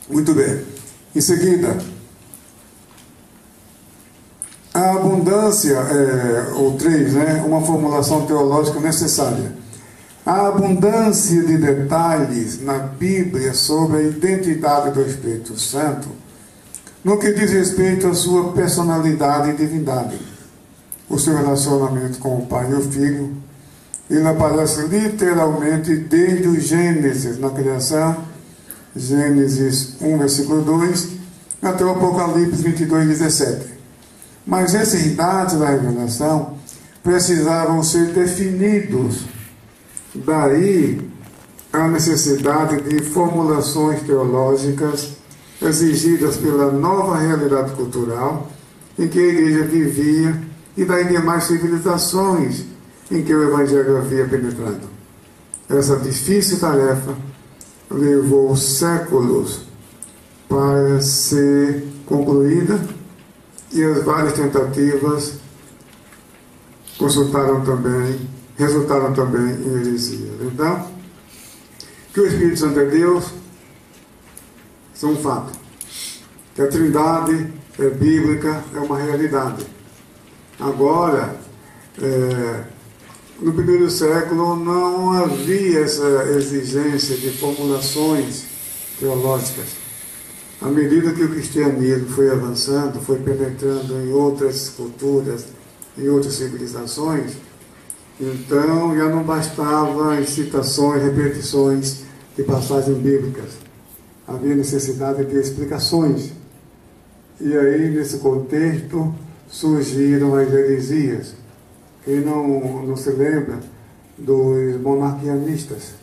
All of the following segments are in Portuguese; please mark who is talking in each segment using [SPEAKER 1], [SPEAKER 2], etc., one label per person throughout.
[SPEAKER 1] Muito bem. Em seguida, a abundância, ou 3, né, uma formulação teológica necessária. A abundância de detalhes na Bíblia sobre a identidade do Espírito Santo, no que diz respeito à sua personalidade e divindade, o seu relacionamento com o Pai e o Filho, ele aparece literalmente desde o Gênesis, na criação, Gênesis 1, versículo 2, até o Apocalipse 22, 17. Mas esses dados da revelação precisavam ser definidos. Daí a necessidade de formulações teológicas exigidas pela nova realidade cultural em que a igreja vivia e das demais civilizações em que o Evangelho havia penetrado. Essa difícil tarefa levou séculos para ser concluída e as várias tentativas resultaram também em heresias. Então, que o Espírito Santo é Deus, isso é um fato. Que a Trindade é bíblica, é uma realidade. Agora, no primeiro século não havia essa exigência de formulações teológicas. À medida que o cristianismo foi avançando, foi penetrando em outras culturas, em outras civilizações, então já não bastava as citações, repetições de passagens bíblicas. Havia necessidade de explicações. E aí, nesse contexto, surgiram as heresias. Quem não se lembra dos monarquianistas?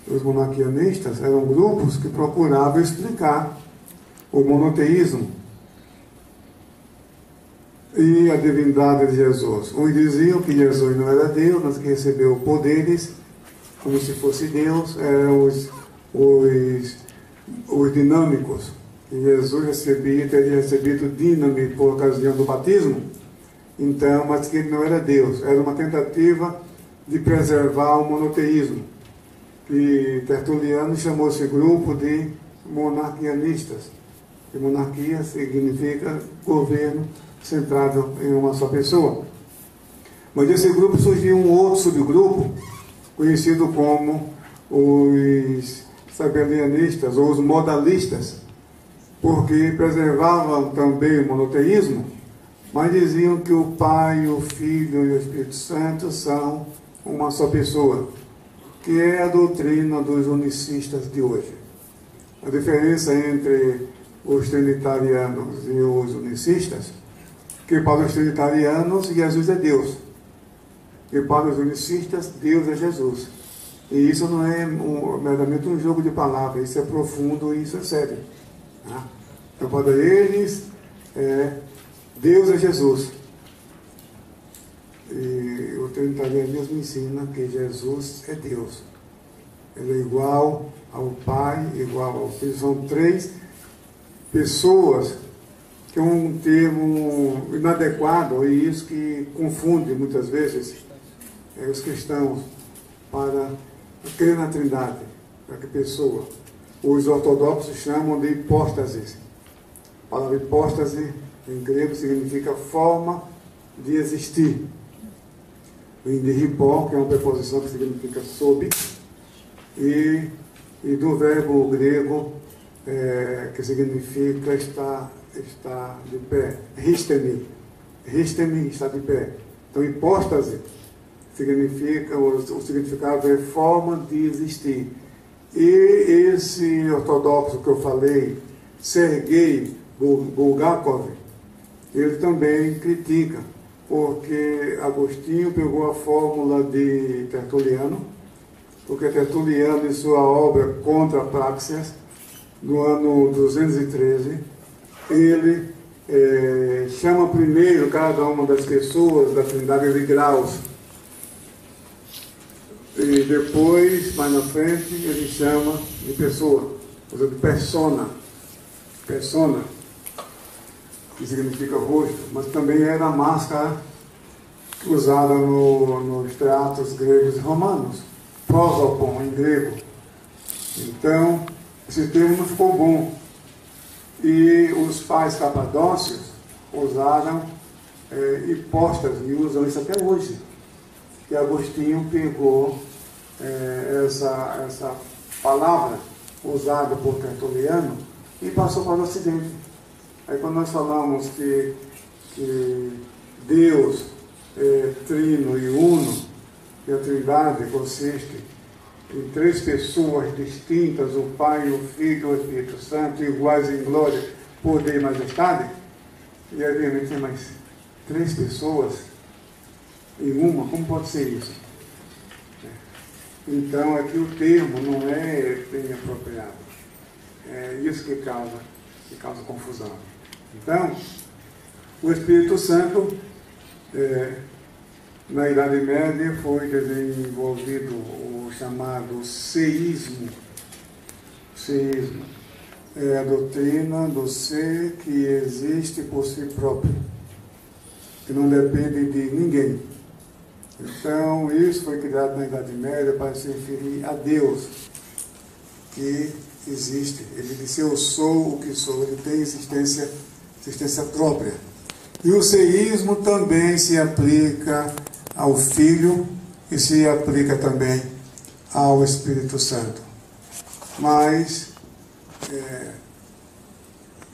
[SPEAKER 1] Os monarquianistas eram grupos que procuravam explicar o monoteísmo e a divindade de Jesus. Uns diziam que Jesus não era Deus, mas que recebeu poderes como se fosse Deus. Eram os dinâmicos, que Jesus teria recebido díname por ocasião do batismo. Então, mas que ele não era Deus. Era uma tentativa de preservar o monoteísmo. E Tertuliano chamou esse grupo de monarquianistas. E monarquia significa governo centrado em uma só pessoa. Mas desse grupo surgiu um outro subgrupo, conhecido como os sabelianistas ou os modalistas, porque preservavam também o monoteísmo, mas diziam que o Pai, o Filho e o Espírito Santo são uma só pessoa, que é a doutrina dos unicistas de hoje. A diferença entre os trinitarianos e os unicistas, que para os trinitarianos Jesus é Deus, e para os unicistas Deus é Jesus. E isso não é meramente um jogo de palavras, isso é profundo e isso é sério. Tá? Então, para eles, Deus é Jesus. E o trinitarianismo ensina que Jesus é Deus. Ele é igual ao Pai, igual ao Filho. São três pessoas, que é um termo inadequado, e isso que confunde muitas vezes os cristãos para crer na Trindade. Para que pessoa? Os ortodoxos chamam de hipóstasis. A palavra hipóstase em grego significa forma de existir. Vem de hipó, que é uma preposição que significa sob, e do verbo grego que significa estar de pé, ristemi. Ristemi está de pé. Então, hipóstase significa, o significado é forma de existir. E esse ortodoxo que eu falei, Sergei Bulgakov, ele também critica, porque Agostinho pegou a fórmula de Tertuliano, porque Tertuliano, em sua obra Contra Praxeas, no ano 213, ele chama primeiro cada uma das pessoas da Trindade de graus, e depois, mais na frente, ele chama de pessoa, ou seja, de persona, que significa rosto, mas também era a máscara usada nos teatros gregos e romanos, prosopon em grego. Então, esse termo não ficou bom. E os pais capadócios usaram hipóstase, e usam isso até hoje. E Agostinho pegou essa palavra usada por Tertuliano e passou para o Ocidente. Aí quando nós falamos que Deus é trino e uno, e a Trindade consiste em 3 pessoas distintas, o Pai, o Filho e o Espírito Santo, iguais em glória, poder e majestade, e aí realmente tem mais 3 pessoas em uma, como pode ser isso? Então aqui o termo não é bem apropriado. É isso que causa confusão. Então, o Espírito Santo, na Idade Média, foi desenvolvido o chamado seísmo. Seísmo é a doutrina do ser que existe por si próprio, que não depende de ninguém. Então, isso foi criado na Idade Média para se referir a Deus, que existe. Ele disse: eu sou o que sou. Ele tem existência própria. E o seísmo também se aplica ao Filho e se aplica também ao Espírito Santo. Mas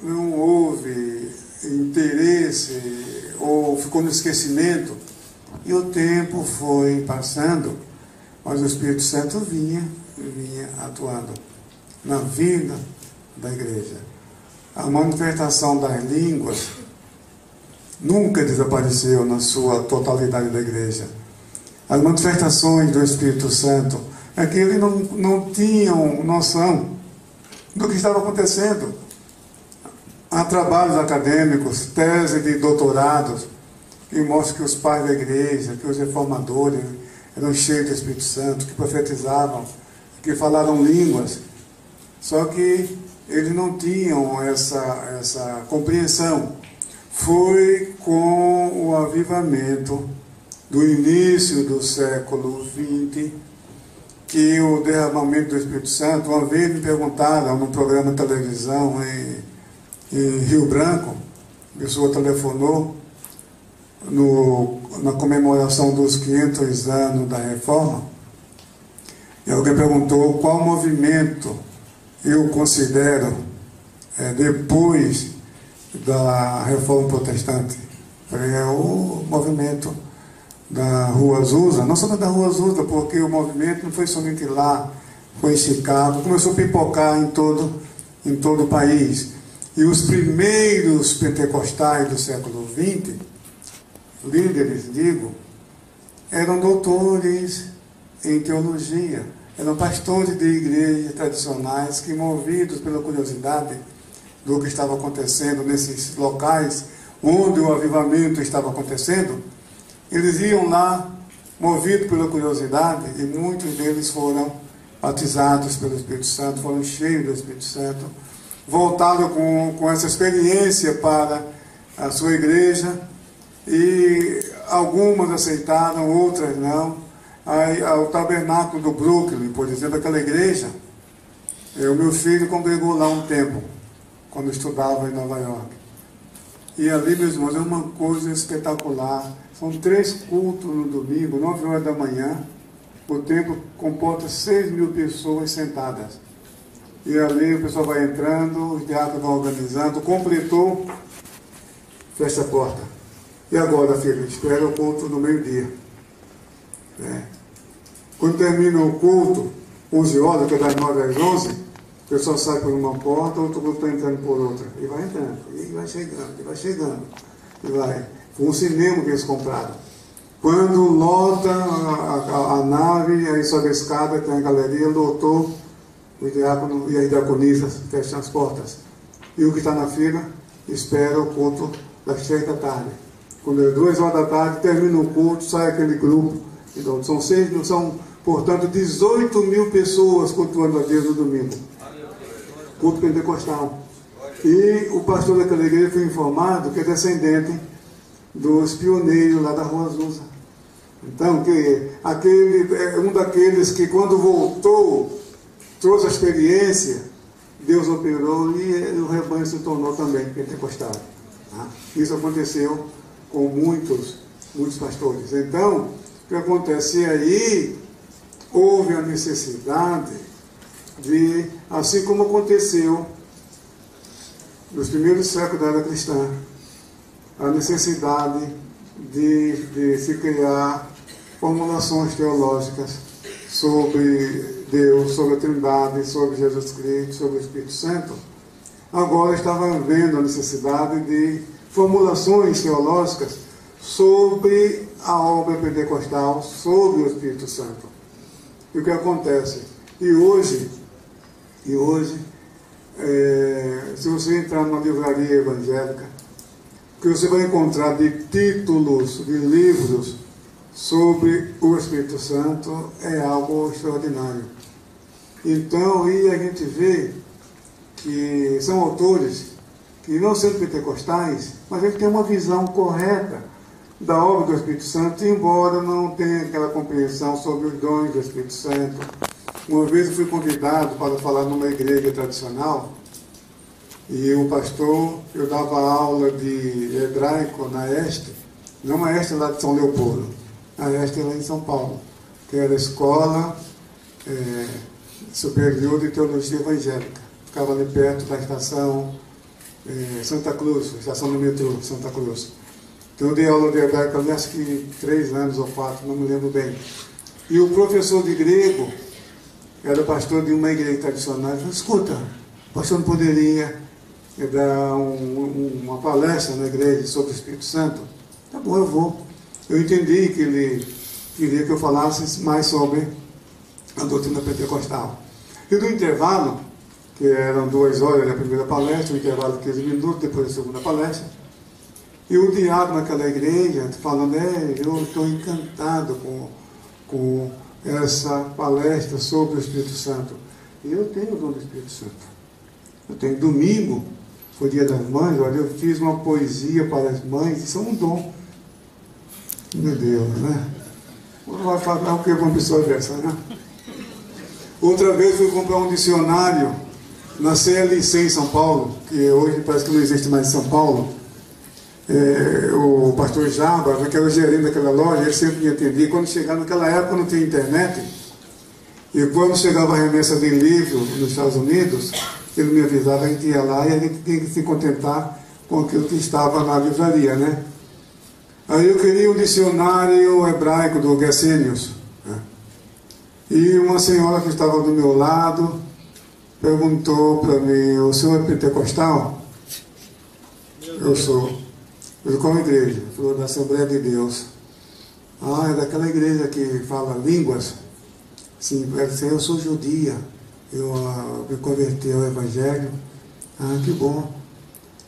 [SPEAKER 1] não houve interesse ou ficou no esquecimento. E o tempo foi passando, mas o Espírito Santo vinha atuando na vida da igreja. A manifestação das línguas nunca desapareceu na sua totalidade da igreja. As manifestações do Espírito Santo é que eles não tinham noção do que estava acontecendo. Há trabalhos acadêmicos, teses de doutorados, que mostram que os pais da igreja, que os reformadores eram cheios do Espírito Santo, que profetizavam, que falaram línguas. Só que eles não tinham essa compreensão. Foi com o avivamento do início do século XX que o derramamento do Espírito Santo, uma vez me perguntaram num programa de televisão em Rio Branco, a pessoa telefonou na comemoração dos 500 anos da Reforma, e alguém perguntou qual movimento eu considero depois da Reforma Protestante. É o movimento da Rua Azusa, não somente da Rua Azusa, porque o movimento não foi somente lá, foi em Chicago, começou a pipocar em todo o país. E os primeiros pentecostais do século XX, líderes, digo, eram doutores em teologia, eram pastores de igrejas tradicionais que, movidos pela curiosidade do que estava acontecendo nesses locais onde o avivamento estava acontecendo, eles iam lá, movidos pela curiosidade, e muitos deles foram batizados pelo Espírito Santo, foram cheios do Espírito Santo, voltaram com essa experiência para a sua igreja, e algumas aceitaram, outras não. O tabernáculo do Brooklyn, por exemplo, aquela igreja, o meu filho congregou lá um tempo, quando estudava em Nova York. E ali, meus irmãos, é uma coisa espetacular. São 3 cultos no domingo, 9 horas da manhã. O templo comporta 6.000 pessoas sentadas. E ali o pessoal vai entrando, os diáconos vão organizando, completou, fecha a porta. E agora, filho, espera o culto no meio-dia. Quando termina o culto, 11 horas, que é das 9 às 11, o pessoal sai por uma porta, outro grupo está entrando por outra. E vai entrando, e vai chegando, e vai chegando. E vai. Foi um cinema que eles compraram. Quando lota a nave, aí sobe a escada, tem a galeria, lotou, o diácono e as diaconisas fecham as portas. E o que está na fila espera o culto das 3 da tarde. Quando é 2 horas da tarde, termina o culto, sai aquele grupo. Então, são, portanto, 18.000 pessoas cultuando a Deus no domingo. Culto pentecostal. E o pastor daquela igreja foi informado que é descendente dos pioneiros lá da Rua Azusa. Então, um daqueles que, quando voltou, trouxe a experiência Deus operou e o rebanho se tornou também pentecostal. Tá? Isso aconteceu com muitos pastores. Então, o que acontece aí, houve a necessidade de, assim como aconteceu nos primeiros séculos da era cristã, a necessidade de se criar formulações teológicas sobre Deus, sobre a Trindade, sobre Jesus Cristo, sobre o Espírito Santo. Agora estava havendo a necessidade de formulações teológicas sobre a obra pentecostal, sobre o Espírito Santo. E o que acontece? E hoje, se você entrar numa livraria evangélica, o que você vai encontrar de títulos de livros sobre o Espírito Santo é algo extraordinário. Então, e a gente vê que são autores que, não sendo pentecostais, mas eles têm uma visão correta da obra do Espírito Santo, embora não tenha aquela compreensão sobre os dons do Espírito Santo. Uma vez eu fui convidado para falar numa igreja tradicional, e o pastor, eu dava aula de hebraico na Este, não a Este lá de São Leopoldo, a Este lá em São Paulo, que era a Escola Superior de Teologia Evangélica. Ficava ali perto da estação Santa Cruz, estação do metrô Santa Cruz. Então eu dei aula de hebraico ali, acho que 3 anos ou 4, não me lembro bem. E o professor de grego era pastor de uma igreja tradicional. Ele falou: escuta, o pastor não poderia dar uma palestra na igreja sobre o Espírito Santo? Tá bom, eu vou. Eu entendi que ele queria que eu falasse mais sobre a doutrina pentecostal. E no intervalo, que eram 2 horas da primeira palestra, um intervalo de 15 minutos depois da segunda palestra, e o diácono naquela igreja falando: eu estou encantado com essa palestra sobre o Espírito Santo. E eu tenho o dom do Espírito Santo. Eu tenho. Domingo, foi dia das mães, olha, eu fiz uma poesia para as mães, isso é um dom. Meu Deus, né? Vai falar o que uma pessoa dessa, né? Outra vez fui comprar um dicionário na CLC em São Paulo, que hoje parece que não existe mais em São Paulo. O pastor Jaba, que era o gerente daquela loja, ele sempre me atendia. Quando chegava, naquela época não tinha internet, e quando chegava a remessa de livro nos Estados Unidos, ele me avisava, a gente ia lá e a gente tinha que se contentar com aquilo que estava na livraria, né? Aí eu queria um dicionário hebraico do Gesenius, né? E uma senhora que estava do meu lado perguntou para mim: o senhor é pentecostal? Eu sou. Eu sou qual igreja? Falou: da Assembleia de Deus. Ah, é daquela igreja que fala línguas? Sim, eu sou judia. Eu me converti ao Evangelho. Ah, que bom.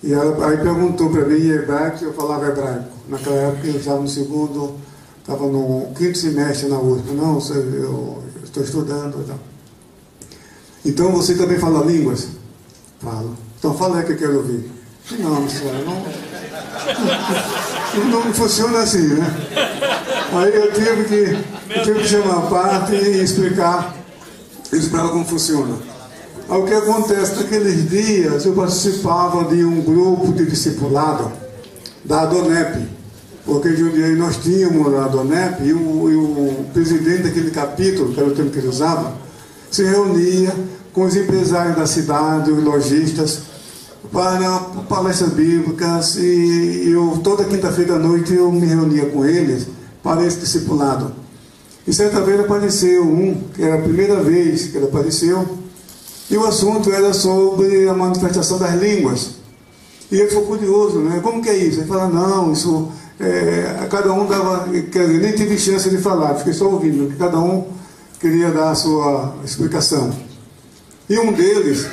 [SPEAKER 1] E ela aí perguntou para mim em hebraico, eu falava hebraico. Naquela época eu estava estava no 5º semestre na USP. Não, eu estou estudando. Então. Então você também fala línguas? Falo. Então fala aí que eu quero ouvir. Não, senhora, não funciona assim, né? Aí eu tive que chamar a parte e explicar isso para ela como funciona. Aí o que acontece? Naqueles dias eu participava de um grupo de discipulado da Adonep, porque de um dia nós tínhamos a Adonep e o presidente daquele capítulo, que era o termo que ele usava, se reunia com os empresários da cidade, os lojistas, para palestras bíblicas, e toda quinta-feira à noite eu me reunia com eles para esse discipulado. E certa vez apareceu que era a primeira vez que ele apareceu, e o assunto era sobre a manifestação das línguas. E ele ficou curioso, né? Como que é isso? Ele fala: não, isso cada um dava, quer dizer, nem tive chance de falar, fiquei só ouvindo, porque cada um queria dar a sua explicação. E um deles,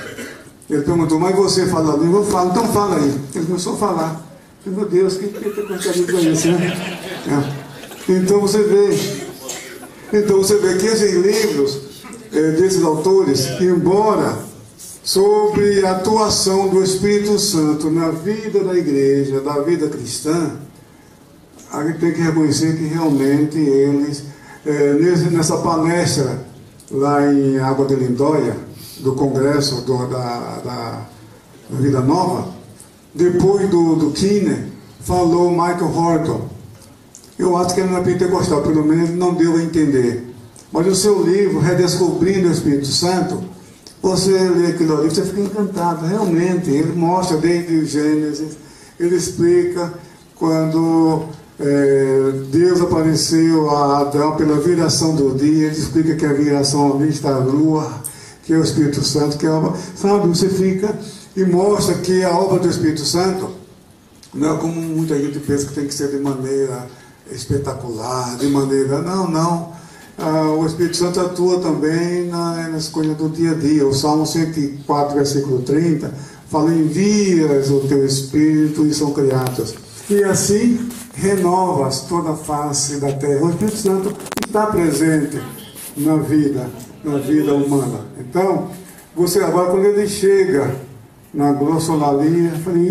[SPEAKER 1] ele perguntou: mas você fala a língua? Eu falo. Então fala aí. Ele começou a falar. Eu falei: meu Deus, que pentecostalismo é esse, né? Então você vê que esses livros desses autores, embora sobre a atuação do Espírito Santo na vida da igreja, da vida cristã, a gente tem que reconhecer que realmente eles, nessa palestra lá em Água de Lindóia, do congresso da Vida Nova, depois do Kinner, falou Michael Horton. Eu acho que ele não é pentecostal, pelo menos ele não deu a entender. Mas o seu livro, Redescobrindo o Espírito Santo, você lê aquilo ali, você fica encantado. Realmente, ele mostra desde o Gênesis, ele explica quando Deus apareceu a Adão pela viração do dia, ele explica que a viração ali está a lua, que é o Espírito Santo, que é a... Sabe, você fica e mostra que a obra do Espírito Santo não é como muita gente pensa que tem que ser de maneira espetacular, de maneira... Não. O Espírito Santo atua também nas coisas do dia a dia. O Salmo 104, versículo 30, fala: envias o teu Espírito e são criados. E assim renovas toda a face da terra. O Espírito Santo está presente na vida humana. Então, você agora, quando ele chega na glossolalia, eu falei,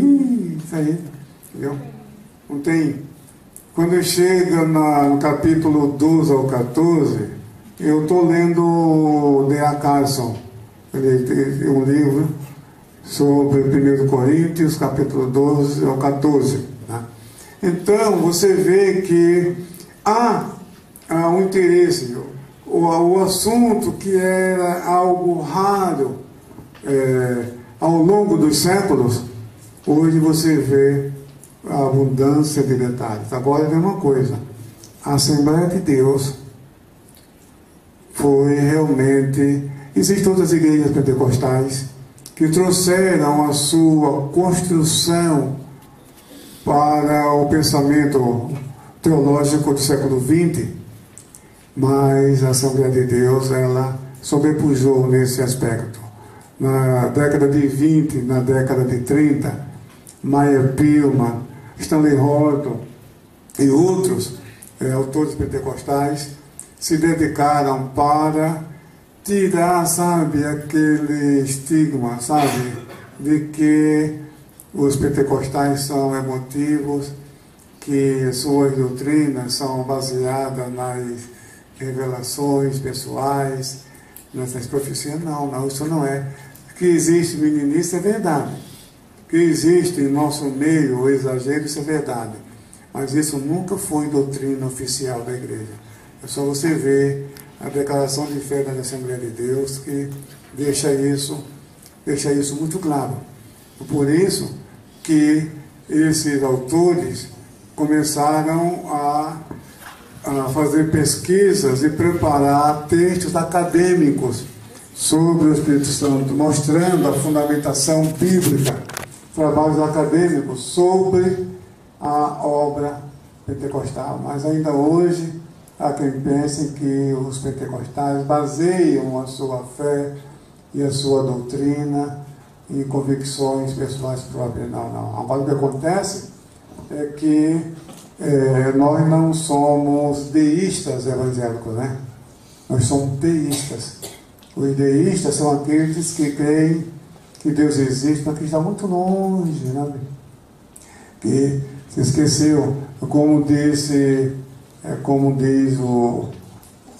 [SPEAKER 1] isso aí, entendeu? Não tem... Quando ele chega no capítulo 12 ao 14, eu estou lendo o D.A. Carson. Ele tem um livro sobre 1 Coríntios, capítulo 12 ao 14. Né? Então, você vê que há um interesse. O assunto que era algo raro ao longo dos séculos, hoje você vê a abundância de detalhes. Agora é a mesma coisa. A Assembleia de Deus foi realmente... Existem outras igrejas pentecostais que trouxeram a sua construção para o pensamento teológico do século XX, mas a Assembleia de Deus, ela sobrepujou nesse aspecto. Na década de 20, na década de 30, Meyer Pillman, Stanley Horton e outros autores pentecostais se dedicaram para tirar, sabe, aquele estigma, sabe, de que os pentecostais são emotivos, que suas doutrinas são baseadas nas revelações pessoais, nessas profecias. Não, isso não é. Que existe meninice é verdade. Que existe em nosso meio o exagero, isso é verdade. Mas isso nunca foi doutrina oficial da igreja. É só você ver a declaração de fé da Assembleia de Deus que deixa isso muito claro. Por isso que esses autores começaram a fazer pesquisas e preparar textos acadêmicos sobre o Espírito Santo, mostrando a fundamentação bíblica, trabalhos acadêmicos sobre a obra pentecostal. Mas ainda hoje há quem pense que os pentecostais baseiam a sua fé e a sua doutrina em convicções pessoais próprias. Não. Agora o que acontece é que nós não somos deístas evangélicos, né? Nós somos teístas. Os deístas são aqueles que creem que Deus existe, mas que está muito longe, né? Que se esqueceu, como diz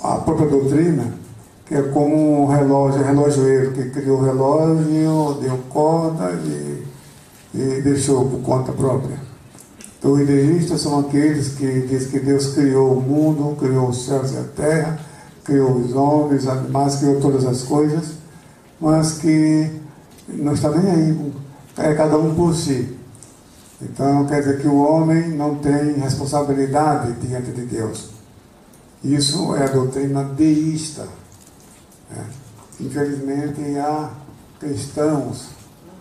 [SPEAKER 1] a própria doutrina, que é como um relojoeiro que criou o relógio, deu corda e deixou por conta própria. Então, os deístas são aqueles que dizem que Deus criou o mundo, criou os céus e a terra, criou os homens, os animais, criou todas as coisas, mas que não está nem aí, é cada um por si. Então, quer dizer que o homem não tem responsabilidade diante de Deus. Isso é a doutrina deísta. Infelizmente, há cristãos,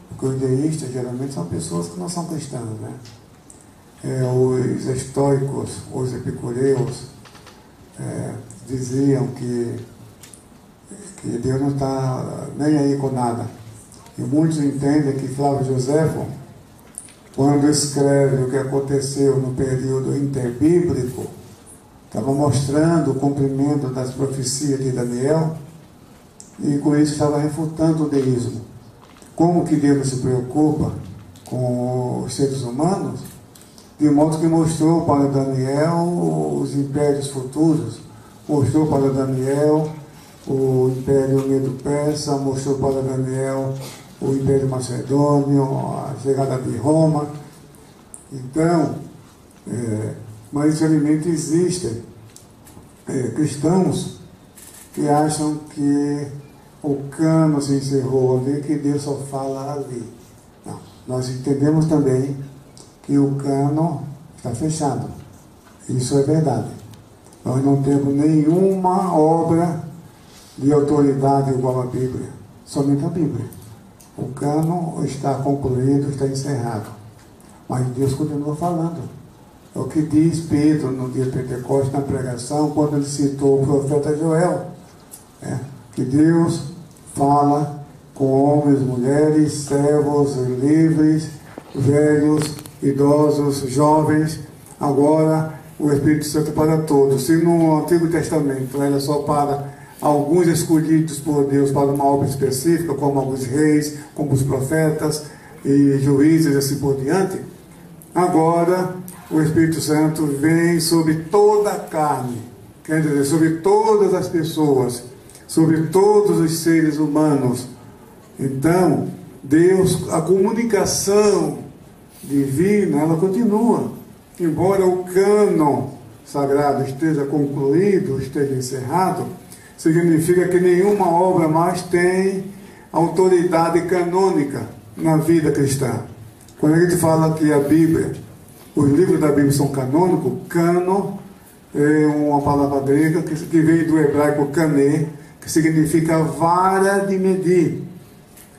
[SPEAKER 1] porque os deístas geralmente são pessoas que não são cristãs, né? Os estoicos, os epicureus, diziam que Deus não está nem aí com nada. E muitos entendem que Flávio Joséfo, quando escreve o que aconteceu no período interbíblico, estava mostrando o cumprimento das profecias de Daniel, e com isso estava refutando o deísmo. Como que Deus se preocupa com os seres humanos, de modo que mostrou para Daniel os impérios futuros, mostrou para Daniel o Império Medo-Persa, mostrou para Daniel o Império Macedônio, a chegada de Roma. Então, mas infelizmente existem cristãos que acham que o cano se encerrou ali, que Deus só fala ali. Não, nós entendemos também que o cano está fechado. Isso é verdade. Nós não temos nenhuma obra de autoridade igual à Bíblia, somente a Bíblia. O cano está concluído, está encerrado. Mas Deus continua falando. É o que diz Pedro no dia de Pentecostes, na pregação, quando ele citou o profeta Joel. Que Deus fala com homens, mulheres, servos, livres, velhos, idosos, jovens. Agora o Espírito Santo para todos. Se no Antigo Testamento era só para alguns escolhidos por Deus para uma obra específica, como alguns reis, como os profetas e juízes e assim por diante, agora o Espírito Santo vem sobre toda a carne, quer dizer, sobre todas as pessoas, sobre todos os seres humanos. Então, Deus, a comunicação divina, ela continua. Embora o cânon sagrado esteja concluído, esteja encerrado, significa que nenhuma obra mais tem autoridade canônica na vida cristã. Quando a gente fala que a Bíblia, os livros da Bíblia são canônicos, cânon é uma palavra grega que vem do hebraico kané, que significa vara de medir.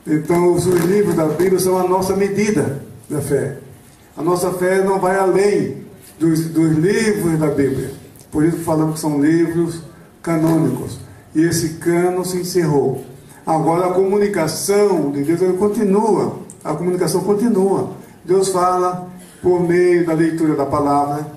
[SPEAKER 1] Então, os livros da Bíblia são a nossa medida da fé. A nossa fé não vai além dos livros da Bíblia. Por isso falamos que são livros canônicos. E esse cano se encerrou. Agora a comunicação de Deus continua. A comunicação continua. Deus fala por meio da leitura da palavra.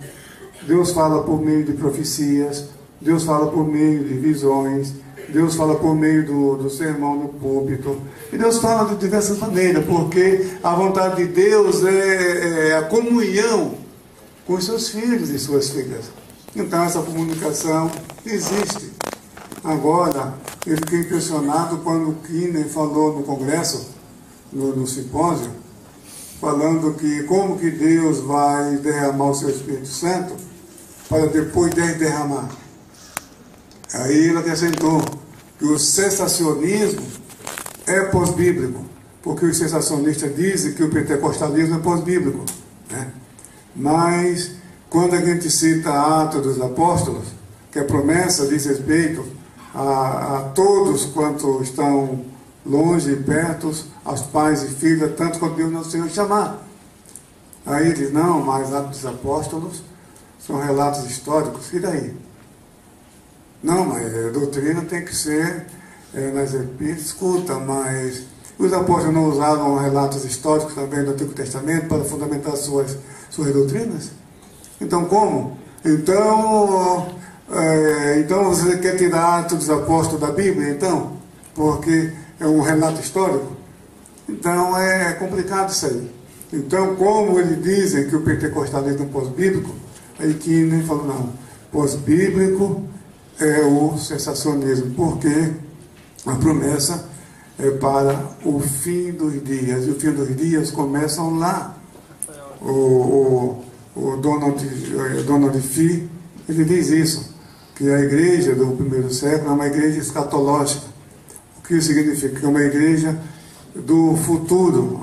[SPEAKER 1] Deus fala por meio de profecias. Deus fala por meio de visões. Deus fala por meio do sermão no púlpito. E Deus fala de diversas maneiras, porque a vontade de Deus é a comunhão com os seus filhos e suas filhas. Então essa comunicação existe. Agora, eu fiquei impressionado quando o Kinner falou no congresso, no simpósio, falando que como que Deus vai derramar o seu Espírito Santo para depois de derramar. Aí ele acrescentou que o sensacionismo é pós-bíblico, porque os sensacionistas dizem que o pentecostalismo é pós-bíblico, né? Mas quando a gente cita Atos dos Apóstolos, que a promessa diz respeito a todos quanto estão longe e perto, aos pais e filhos, tanto quanto Deus não Senhor chamar. Aí ele diz, não, mas Atos dos Apóstolos são relatos históricos, e daí? Não, mas a doutrina tem que ser nas epístolas. Escuta, mas os apóstolos não usaram relatos históricos também do Antigo Testamento para fundamentar suas doutrinas? Então como? Então você quer tirar Atos dos Apóstolos da Bíblia, então? Porque é um relato histórico? Então é complicado isso aí. Então, como eles dizem que o pentecostalismo é pós-bíblico, aí que nem falou, não, pós-bíblico é o sensacionismo, porque a promessa é para o fim dos dias, e o fim dos dias começam lá. O Donald Fee, ele diz isso, que a igreja do primeiro século é uma igreja escatológica. O que significa? Que é uma igreja do futuro.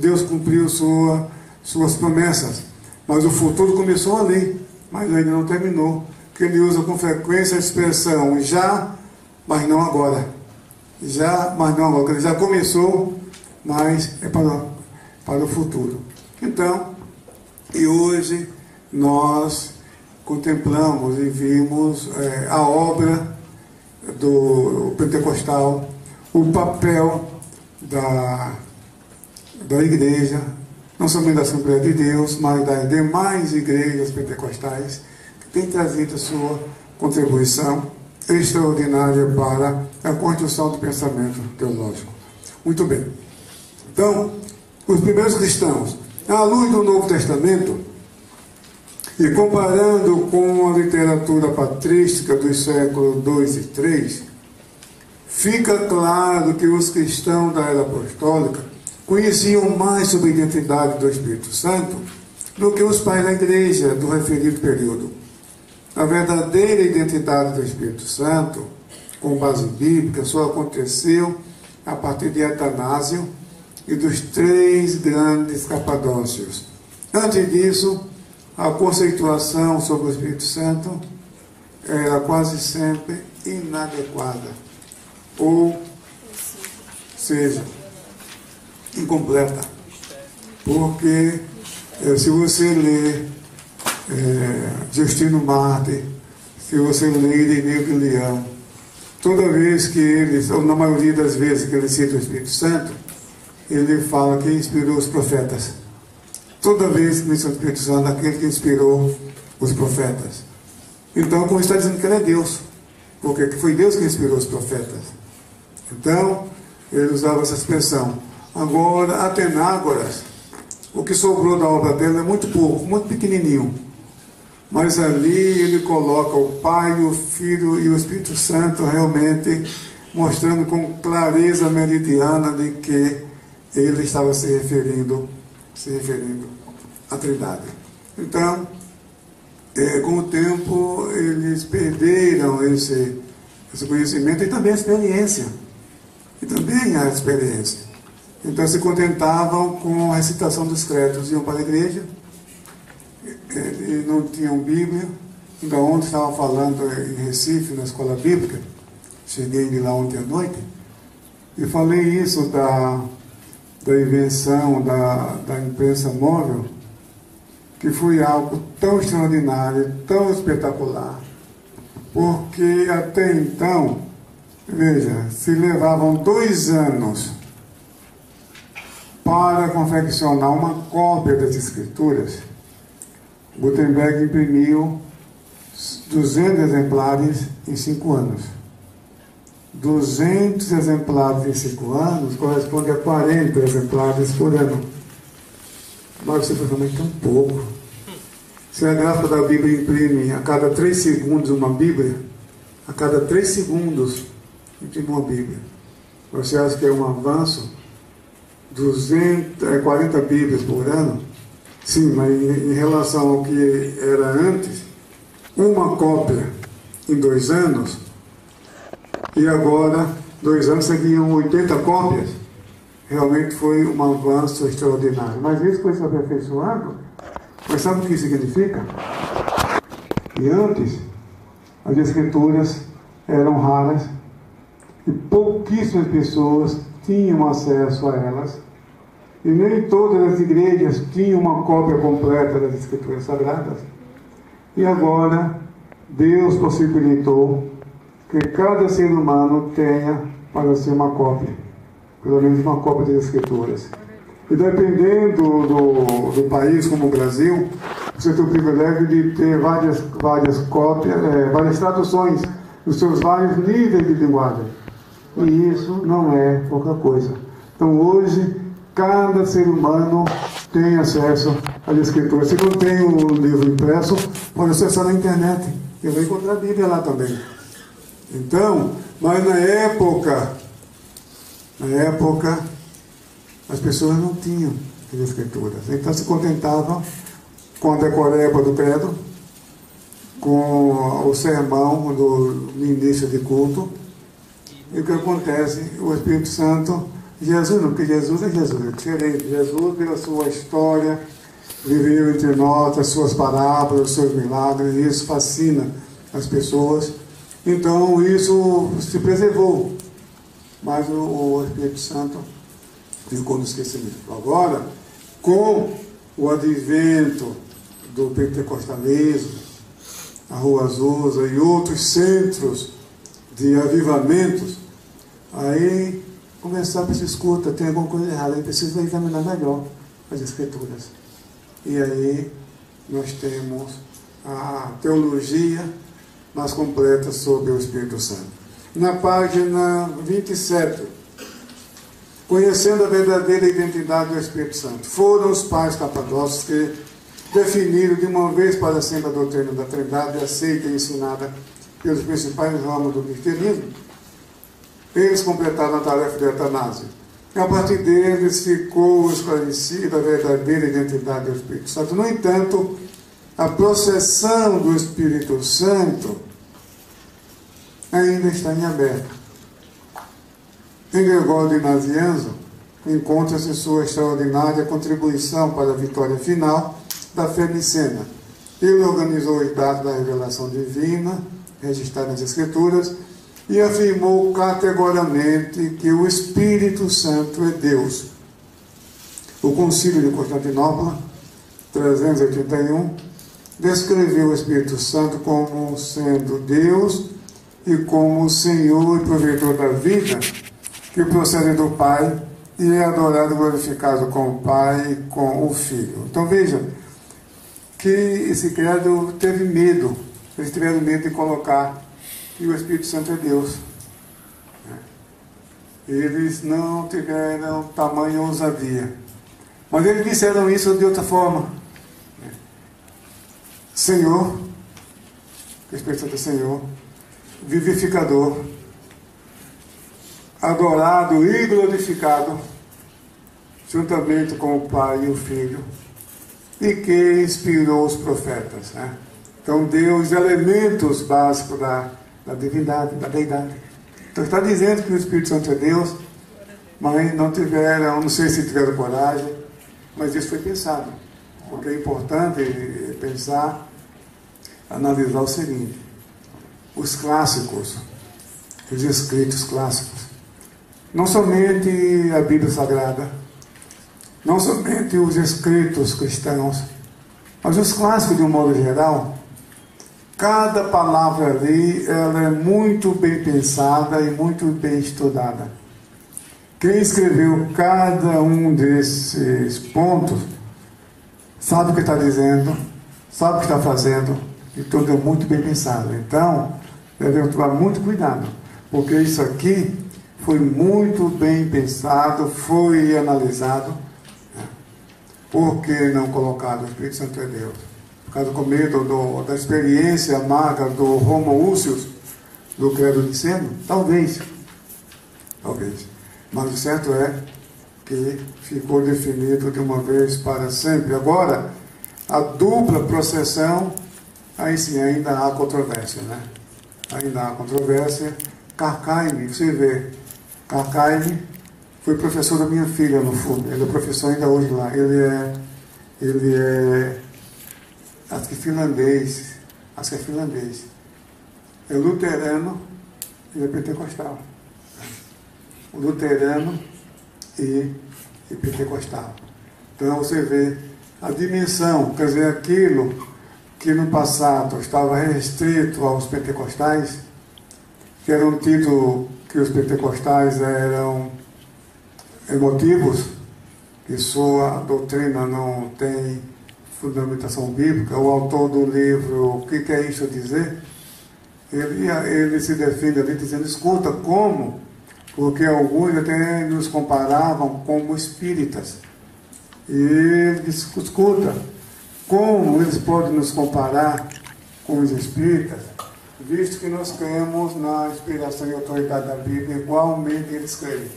[SPEAKER 1] Deus cumpriu suas promessas, mas o futuro começou ali, mas ainda não terminou. Que ele usa com frequência a expressão já, mas não agora. Já, mas não agora. Ele já começou, mas é para o futuro. Então, e hoje nós contemplamos e vimos a obra do pentecostal, o papel da igreja, não somente da Assembleia de Deus, mas das demais igrejas pentecostais, que têm trazido a sua contribuição extraordinária para a construção do pensamento teológico. Muito bem. Então, os primeiros cristãos, à luz do Novo Testamento, e comparando com a literatura patrística dos séculos II e III, fica claro que os cristãos da era apostólica conheciam mais sobre a identidade do Espírito Santo do que os pais da igreja do referido período. A verdadeira identidade do Espírito Santo, com base bíblica, só aconteceu a partir de Atanásio e dos 3 grandes capadócios. Antes disso, a conceituação sobre o Espírito Santo era quase sempre inadequada, ou seja, incompleta. Porque se você ler Justino Marte, se você ler Irineu de Leão, toda vez que eles, ou na maioria das vezes que ele cita o Espírito Santo, ele fala que inspirou os profetas. Toda vez que menciona o Espírito Santo, aquele que inspirou os profetas. Então, como está dizendo que ele é Deus, porque foi Deus que inspirou os profetas. Então, ele usava essa expressão. Agora, Atenágoras, o que sobrou da obra dele é muito pouco, muito pequenininho. Mas ali ele coloca o Pai, o Filho e o Espírito Santo realmente mostrando com clareza meridiana de que ele estava se referindo à Trindade. Então, com o tempo, eles perderam esse conhecimento e também a experiência. Então, se contentavam com a recitação dos credos. Iam para a igreja, e não tinham Bíblia. Ainda ontem estava falando em Recife, na escola bíblica. Cheguei de lá ontem à noite e falei isso da invenção da imprensa móvel, que foi algo tão extraordinário, tão espetacular, porque até então, veja, se levavam 2 anos para confeccionar uma cópia das Escrituras. Gutenberg imprimiu 200 exemplares em 5 anos. 200 exemplares em 5 anos corresponde a 40 exemplares por ano. Mas você fala, mas tão pouco. Se a gráfica da Bíblia imprime a cada 3 segundos uma Bíblia, a cada 3 segundos imprime uma Bíblia. Você acha que é um avanço? 40 Bíblias por ano? Sim, mas em relação ao que era antes, uma cópia em 2 anos, e agora, 2 anos seguiam 80 cópias. Realmente foi um avanço extraordinário. Mas isso foi se aperfeiçoando. Mas sabe o que significa? E antes, as Escrituras eram raras e pouquíssimas pessoas tinham acesso a elas. E nem todas as igrejas tinham uma cópia completa das Escrituras Sagradas. E agora, Deus possibilitou que cada ser humano tenha para ser uma cópia, pelo menos uma cópia das Escrituras. E dependendo do país, como o Brasil, você tem o privilégio de ter várias cópias, várias traduções dos seus vários níveis de linguagem. E isso não é pouca coisa. Então hoje, cada ser humano tem acesso às Escrituras. Se não tem o livro impresso, pode acessar na internet. E vai encontrar a Bíblia lá também. Então, mas na época, as pessoas não tinham as Escrituras. Então se contentavam com a decoreba do credo, com o sermão do início de culto. E o que acontece? O Espírito Santo, Jesus não, porque Jesus é Jesus, é diferente. Jesus, pela sua história, viveu entre nós, as suas parábolas, os seus milagres, e isso fascina as pessoas. Então isso se preservou. Mas o Espírito Santo ficou no esquecimento. Agora, com o advento do pentecostalismo, a Rua Azusa e outros centros de avivamentos, aí começar a pensar, escuta, tem alguma coisa errada, aí precisa examinar melhor as Escrituras. E aí nós temos a teologia mais completa sobre o Espírito Santo. Na página 27, conhecendo a verdadeira identidade do Espírito Santo, foram os pais capadócios que definiram de uma vez para sempre a doutrina da Trindade, aceita e ensinada pelos principais ramos do cristianismo. eles completaram a tarefa de eutanásia. E a partir deles ficou esclarecida a verdadeira identidade do Espírito Santo. No entanto, a processão do Espírito Santo ainda está em aberto. Em Gregório de Nazianzo, encontra-se sua extraordinária contribuição para a vitória final da fé nicena. Ele organizou os dados da revelação divina, registrada nas Escrituras, e afirmou categoricamente que o Espírito Santo é Deus. O Concílio de Constantinopla, 381, descreveu o Espírito Santo como sendo Deus e como o Senhor e provedor da vida, que procede do Pai e é adorado e glorificado com o Pai e com o Filho. Então veja que esse credo teve medo. Eles tiveram medo de colocar que o Espírito Santo é Deus. Eles não tiveram tamanha ousadia. Mas eles disseram isso de outra forma. Senhor, o Espírito Santo é Senhor, vivificador, adorado e glorificado, juntamente com o Pai e o Filho, e que inspirou os profetas. Então deu os elementos básicos da divindade, da deidade. Então está dizendo que o Espírito Santo é Deus, mas não tiveram, não sei se tiveram coragem, mas isso foi pensado. Porque é importante pensar, analisar o seguinte: os clássicos, os escritos clássicos, não somente a Bíblia Sagrada, não somente os escritos cristãos, mas os clássicos de um modo geral, cada palavra ali, ela é muito bem pensada e muito bem estudada. Quem escreveu cada um desses pontos sabe o que está dizendo, sabe o que está fazendo, e tudo é muito bem pensado. Então, devemos tomar muito cuidado, porque isso aqui foi muito bem pensado, foi analisado. Por que não colocar o Espírito Santo é Deus? Por causa do medo da experiência amarga do Homo Úcius, do credo niceno? Talvez. Mas o certo é que ficou definido de uma vez para sempre. Agora, a dupla processão, aí sim, ainda há controvérsia, Ainda há controvérsia. Karkheim, você vê, Karkheim foi professor da minha filha, no fundo. Ele é professor ainda hoje lá. Ele é acho que finlandês. É luterano e é pentecostal. Luterano e pentecostal. Então você vê a dimensão, quer dizer, aquilo que no passado estava restrito aos pentecostais, que era um título que os pentecostais eram emotivos, que sua doutrina não tem fundamentação bíblica. O autor do livro O que é isso a dizer? Ele se defende ali dizendo, escuta, como? Porque alguns até nos comparavam como espíritas. E ele disse, escuta, como eles podem nos comparar com os espíritas, visto que nós cremos na inspiração e autoridade da Bíblia, igualmente eles creem.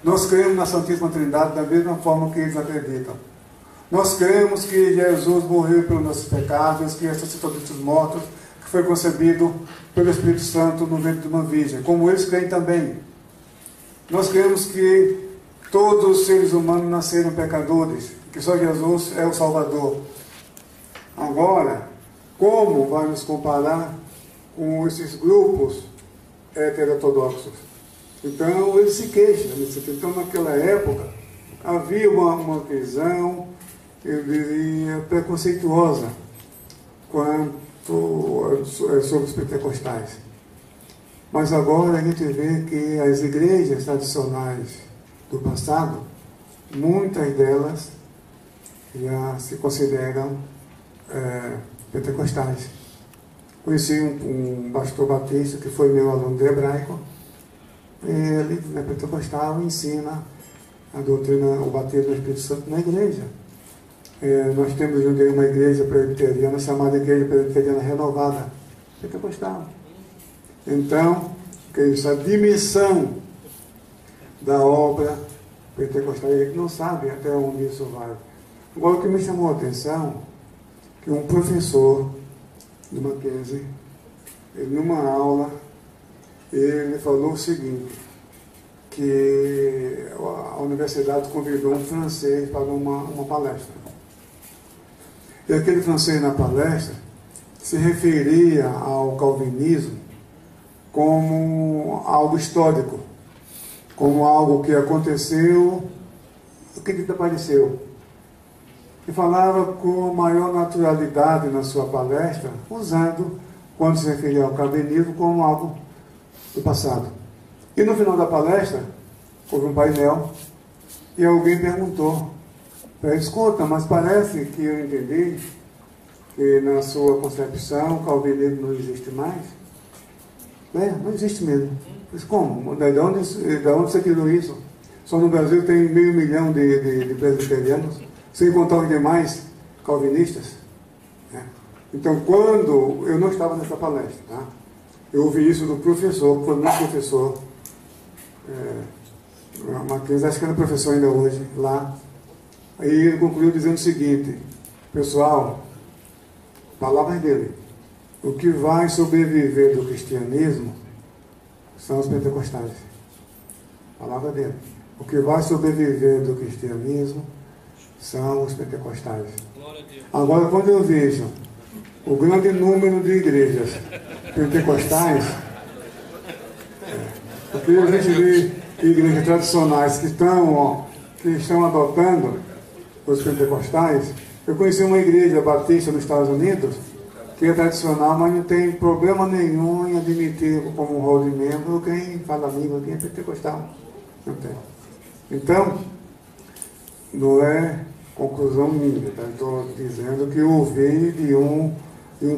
[SPEAKER 1] Nós cremos na Santíssima Trindade da mesma forma que eles acreditam. Nós cremos que Jesus morreu pelos nossos pecados, que ressuscitou dentre os mortos, que foi concebido pelo Espírito Santo no ventre de uma virgem, como eles creem também. Nós cremos que todos os seres humanos nasceram pecadores, que só Jesus é o Salvador. Agora, como vai nos comparar com esses grupos heterodoxos? Então, ele se queixa. Então, naquela época, havia uma visão, eu diria, preconceituosa sobre os pentecostais. Mas agora a gente vê que as igrejas tradicionais do passado, muitas delas já se consideram pentecostais. Conheci um pastor batista que foi meu aluno de hebraico. Ele é pentecostal e ensina a doutrina, o batismo do Espírito Santo na igreja. Nós temos uma igreja presbiteriana chamada Igreja Presbiteriana Renovada, pentecostal. Então, que é isso, a dimensão da obra pentecostal. Ele não sabe até onde isso vai. Agora, o que me chamou a atenção, que um professor do Mackenzie, ele, numa aula, ele falou o seguinte, que a universidade convidou um francês para uma palestra. E aquele francês na palestra se referia ao calvinismo como algo histórico, como algo que aconteceu, que desapareceu. E falava com maior naturalidade na sua palestra, usando, quando se referia ao calvinismo, como algo do passado. E no final da palestra, houve um painel, e alguém perguntou, escuta, mas parece que eu entendi que na sua concepção o calvinismo não existe mais. Não existe mesmo. Mas como? De onde você tirou isso? Só no Brasil tem 500 mil de presbiterianos, sem contar os demais calvinistas. Então, quando eu não estava nessa palestra, tá? Eu ouvi isso do professor, que foi meu professor, Mackenzie, acho que era professor ainda hoje, lá. Aí ele concluiu dizendo o seguinte, pessoal, palavras dele, o que vai sobreviver do cristianismo são os pentecostais. Palavra dele. O que vai sobreviver do cristianismo são os pentecostais. Agora, quando eu vejo o grande número de igrejas pentecostais, porque a gente vê igrejas tradicionais que estão adotando os pentecostais. Eu conheci uma igreja batista nos Estados Unidos, que é tradicional, mas não tem problema nenhum em admitir como rol de membro quem fala a língua, quem é pentecostal. Não tem. Então, não é conclusão minha, tá? Estou dizendo que eu ouvi de um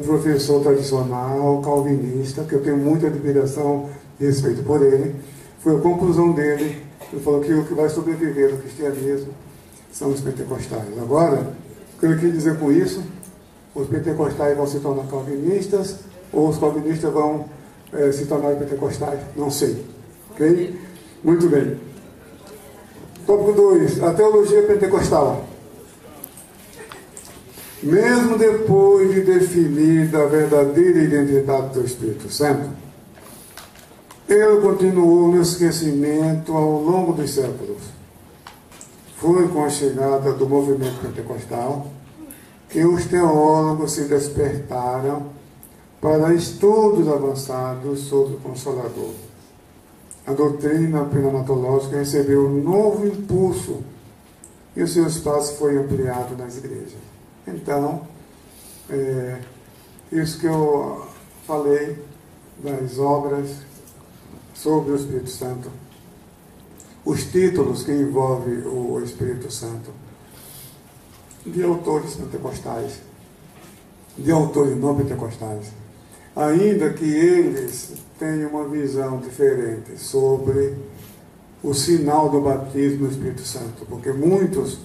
[SPEAKER 1] professor tradicional, calvinista, que eu tenho muita admiração e respeito por ele. Foi a conclusão dele. Ele falou que o que vai sobreviver do cristianismo são os pentecostais. Agora, o que eu queria dizer com isso, os pentecostais vão se tornar calvinistas, ou os calvinistas vão se tornar pentecostais? Não sei. Ok? Muito bem. Tópico 2. A teologia pentecostal. Mesmo depois de definida a verdadeira identidade do Espírito Santo, ele continuou no esquecimento ao longo dos séculos. Foi com a chegada do movimento pentecostal que os teólogos se despertaram para estudos avançados sobre o Consolador. A doutrina pneumatológica recebeu um novo impulso e o seu espaço foi ampliado nas igrejas. Então, isso que eu falei das obras sobre o Espírito Santo, os títulos que envolvem o Espírito Santo, de autores pentecostais, de autores não pentecostais, ainda que eles tenham uma visão diferente sobre o sinal do batismo no Espírito Santo, porque muitos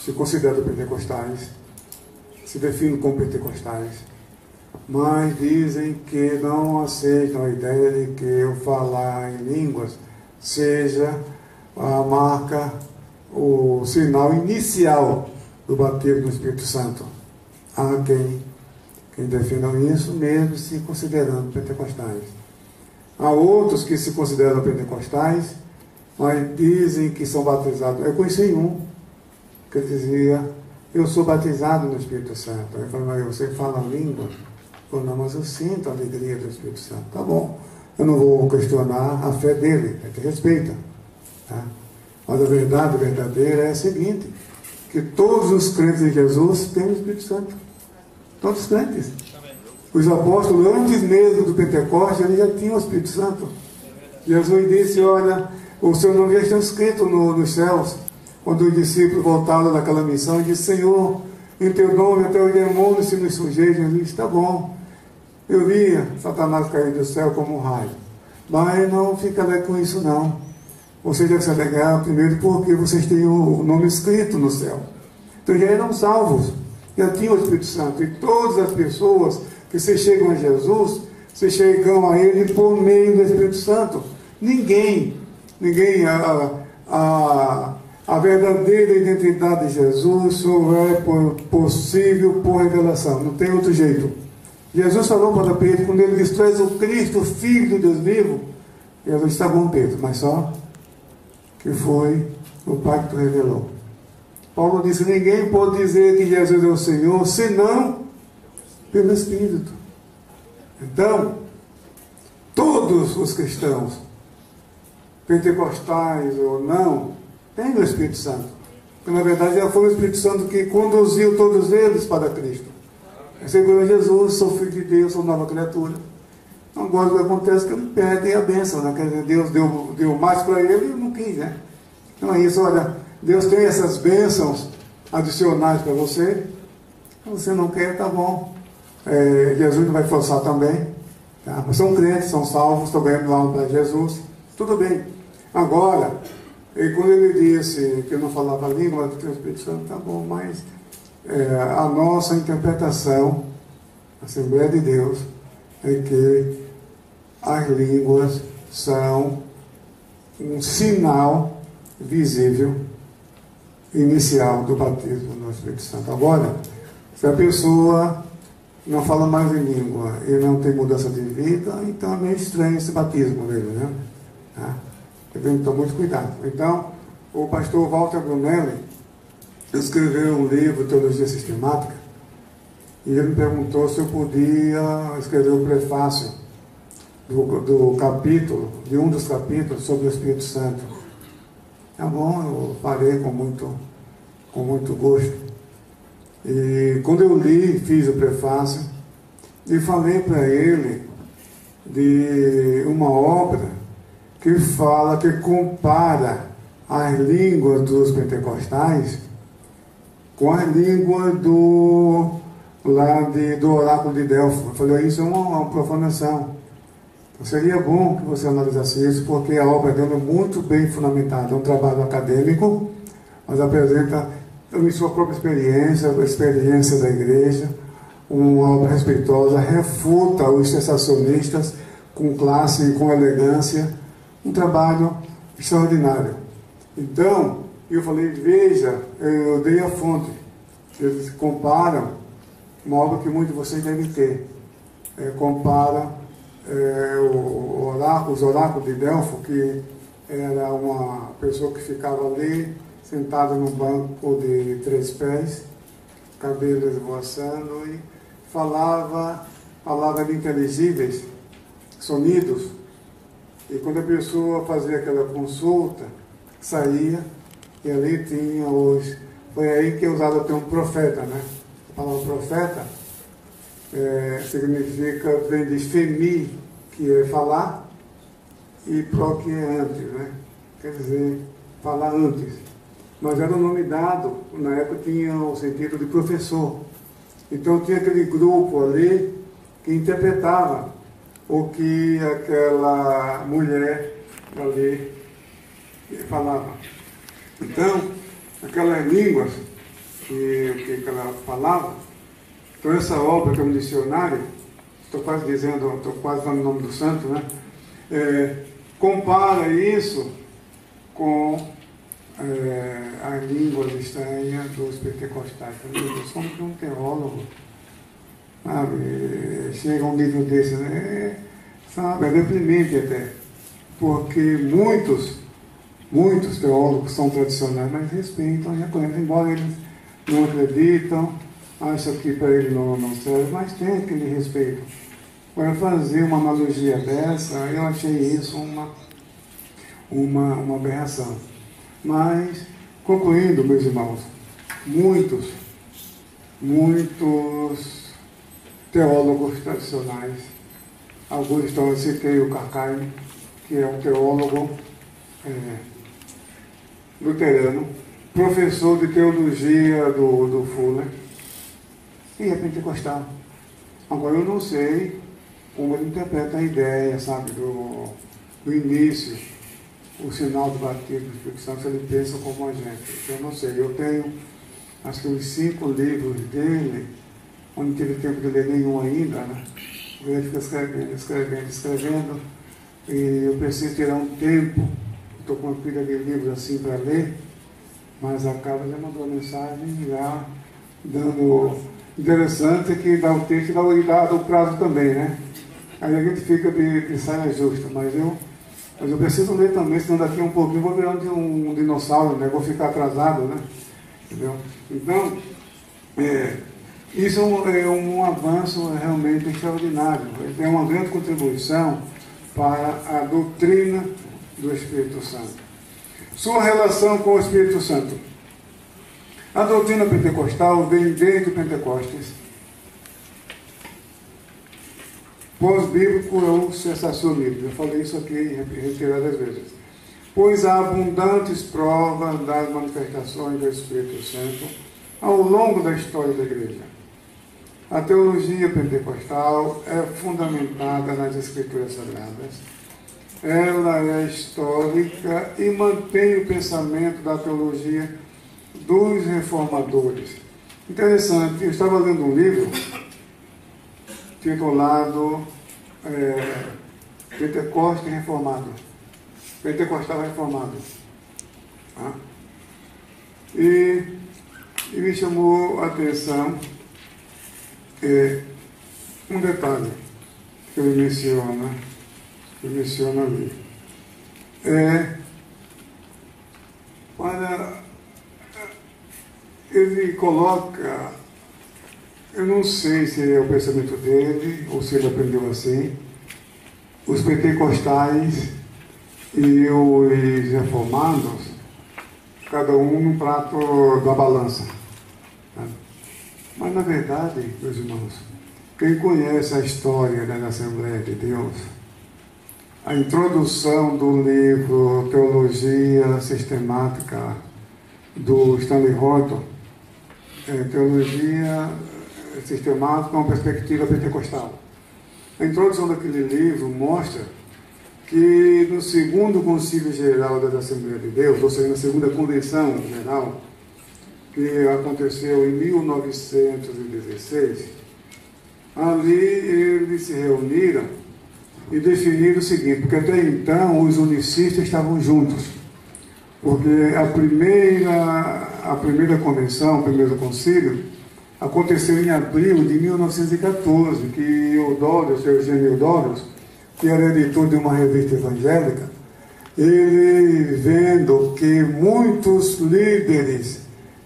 [SPEAKER 1] se consideram pentecostais, se definem como pentecostais, mas dizem que não aceitam a ideia de que o falar em línguas seja a marca, o sinal inicial do batismo no Espírito Santo. Há quem defendam isso, mesmo se considerando pentecostais. Há outros que se consideram pentecostais, mas dizem que são batizados. Eu conheci um que dizia, eu sou batizado no Espírito Santo. Eu falei, mas você fala língua? Eu falei, não, mas eu sinto a alegria do Espírito Santo. Tá bom, eu não vou questionar a fé dele, a gente respeita. Tá? Mas a verdade verdadeira é a seguinte, que todos os crentes em Jesus têm o Espírito Santo. Todos os crentes. Os apóstolos, antes mesmo do Pentecostes, eles já tinham o Espírito Santo. Jesus disse, olha, o seu nome já está escrito nos céus. Quando os discípulos voltaram daquela missão, ele disse, Senhor, em teu nome até os demônios se nos sujeitam. Ele disse, tá bom. Eu via Satanás cair do céu como um raio. Mas não fica alegre com isso, não. Vocês devem se alegrar primeiro porque vocês têm o nome escrito no céu. Então já eram salvos, já tinham o Espírito Santo. E todas as pessoas que se chegam a Jesus se chegam a Ele por meio do Espírito Santo. Ninguém, a verdadeira identidade de Jesus só é possível por revelação, não tem outro jeito. Jesus falou para Pedro, quando ele disse: tu és o Cristo, o Filho de Deus vivo. Jesus está bom, Pedro, mas só que foi o Pai que tu revelou. Paulo disse: ninguém pode dizer que Jesus é o Senhor, senão pelo Espírito. Então, todos os cristãos, pentecostais ou não, têm o Espírito Santo. Porque, na verdade, já foi o Espírito Santo que conduziu todos eles para Cristo. Segundo Jesus, sou filho de Deus, sou nova criatura. Agora o que acontece é que ele perde a bênção, né? Quer dizer, Deus deu mais para ele e não quis, né? Então é isso, olha, Deus tem essas bênçãos adicionais para você. Se você não quer, tá bom. Jesus não vai forçar também. Tá? Mas são crentes, são salvos, estão ganhando alma para Jesus. Tudo bem. Agora, quando ele disse que eu não falava a língua, mas que o Espírito Santo, tá bom, mas a nossa interpretação, a Assembleia de Deus, é que as línguas são um sinal visível inicial do batismo no Espírito Santo. Agora, se a pessoa não fala mais em língua e não tem mudança de vida, então é meio estranho esse batismo dele, né? Tá? Devemos tomar muito cuidado. Então, o pastor Walter Brunelli escreveu um livro, Teologia Sistemática, e ele me perguntou se eu podia escrever o prefácio do capítulo, de um dos capítulos sobre o Espírito Santo. Tá bom, eu farei com muito gosto. E quando eu li, fiz o prefácio e falei para ele de uma obra que fala, que compara as línguas dos pentecostais com as línguas do oráculo de Delfos. Eu falei: isso é uma profanação. Seria bom que você analisasse isso, porque a obra dele é muito bem fundamentada. É um trabalho acadêmico, mas apresenta em sua própria experiência, a experiência da igreja, uma obra respeitosa, refuta os sensacionistas com classe e com elegância, um trabalho extraordinário. Então, eu falei: veja, eu dei a fonte. Eles comparam uma obra que muitos de vocês devem ter. Compara os oráculos de Delfos, que era uma pessoa que ficava ali, sentada num banco de 3 pés, cabelos esvoaçando, e falava palavras inteligíveis, sonidos. E quando a pessoa fazia aquela consulta, saía, e ali tinha os... Foi aí que é usado até um profeta, né? A palavra profeta significa, vem de femi, que é falar, e pro, que é antes, né? Quer dizer, falar antes. Mas era um nome dado, na época tinha o sentido de professor. Então tinha aquele grupo ali que interpretava o que aquela mulher ali falava. Então, aquelas línguas que ela falava, então essa obra, que é um dicionário, estou quase dando o nome do santo, né? Compara isso com as línguas estranhas dos pentecostais. Eu sou um teólogo, sabe? Chega a um nível desse, né? Sabe, é deprimente até, porque muitos teólogos são tradicionais, mas respeitam, reconhecem, embora eles não acreditam, acham que para ele não serve, mas tem aquele respeito. Para fazer uma analogia dessa, eu achei isso uma aberração. Mas, concluindo, meus irmãos, muitos teólogos tradicionais, alguns estão, eu citei o Carcai, que é um teólogo luterano, professor de teologia do Fuller, e é pentecostal. Agora, eu não sei como ele interpreta a ideia, sabe, do início, o sinal do batismo do Espírito Santo, se ele pensa como a gente. Eu não sei, eu tenho acho que uns 5 livros dele, eu não tive tempo de ler nenhum ainda, né? Ele fica escrevendo, e eu preciso tirar um tempo, estou com uma pilha de livros assim para ler, mas acaba já mandou mensagem já dando. Interessante que dá o texto e dá o prazo também, né? Aí a gente fica de saia justa, mas eu preciso ler também, senão daqui a um pouquinho eu vou virar um dinossauro, né? Vou ficar atrasado, né? Entendeu? Então, isso é um avanço realmente extraordinário. É uma grande contribuição para a doutrina do Espírito Santo. Sua relação com o Espírito Santo. A doutrina pentecostal vem desde o Pentecostes. Pós-bíblico é o sensacionismo. Eu falei isso aqui reiteradas vezes. Pois há abundantes provas das manifestações do Espírito Santo ao longo da história da Igreja. A teologia pentecostal é fundamentada nas Escrituras Sagradas. Ela é histórica e mantém o pensamento da teologia dos reformadores. Interessante, eu estava lendo um livro titulado Pentecostal Reformado. Tá? E me chamou a atenção um detalhe que ele menciona ali. Ele coloca, eu não sei se é o pensamento dele ou se ele aprendeu assim, os pentecostais e os reformados, cada um num prato da balança. Né? Mas na verdade, meus irmãos, quem conhece a história da Assembleia de Deus, a introdução do livro Teologia Sistemática do Stanley Horton, Teologia Sistemática com perspectiva pentecostal. A introdução daquele livro mostra que no segundo Concílio Geral da Assembleia de Deus, ou seja, na segunda Convenção Geral, que aconteceu em 1916, ali eles se reuniram e definiram o seguinte, porque até então os unicistas estavam juntos, porque a primeira convenção, o primeiro concílio, aconteceu em abril de 1914, que Eudórios, Eugênio Eudórios, que era editor de uma revista evangélica, ele vendo que muitos líderes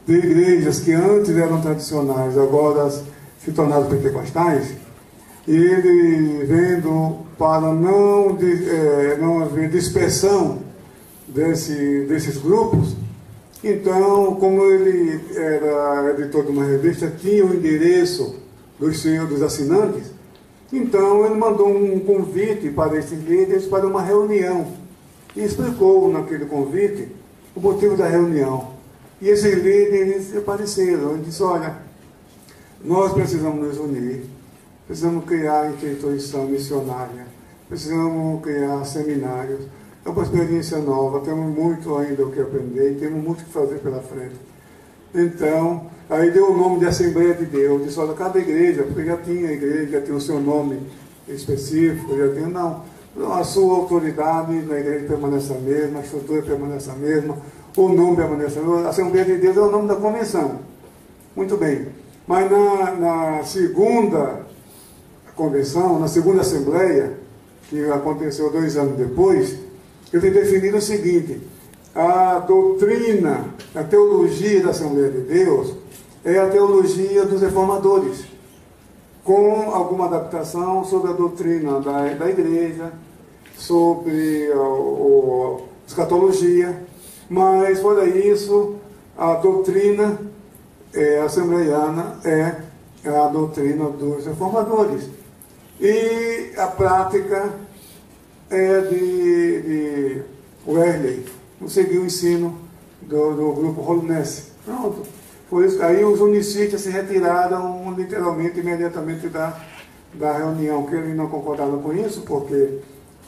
[SPEAKER 1] de igrejas que antes eram tradicionais, agora se tornaram pentecostais, ele vendo para não haver dispersão desses grupos, então, como ele era editor de uma revista, tinha o endereço dos assinantes, então ele mandou um convite para esses líderes para uma reunião e explicou naquele convite o motivo da reunião. E esses líderes apareceram e disseram, olha, nós precisamos nos unir, precisamos criar instituição missionária, precisamos criar seminários, é uma experiência nova, temos muito ainda o que aprender, temos muito o que fazer pela frente. Então, aí deu o nome de Assembleia de Deus, disse, olha, cada igreja, porque já tinha igreja, já tinha o seu nome específico, já tinha, não, a sua autoridade na igreja permanece a mesma, a estrutura permanece a mesma, o nome permanece a mesma, a Assembleia de Deus é o nome da convenção. Muito bem, mas na segunda convenção, na segunda Assembleia, que aconteceu 2 anos depois, ele definiu o seguinte, a doutrina, a teologia da Assembleia de Deus é a teologia dos reformadores, com alguma adaptação sobre a doutrina da igreja, sobre a escatologia, mas fora isso, a doutrina assembleiana é a doutrina dos reformadores. E a prática é de Wesley, não seguiu o ensino do grupo Holiness. Pronto. Por isso, aí os unicistas se retiraram literalmente, imediatamente da reunião, que eles não concordavam com isso, porque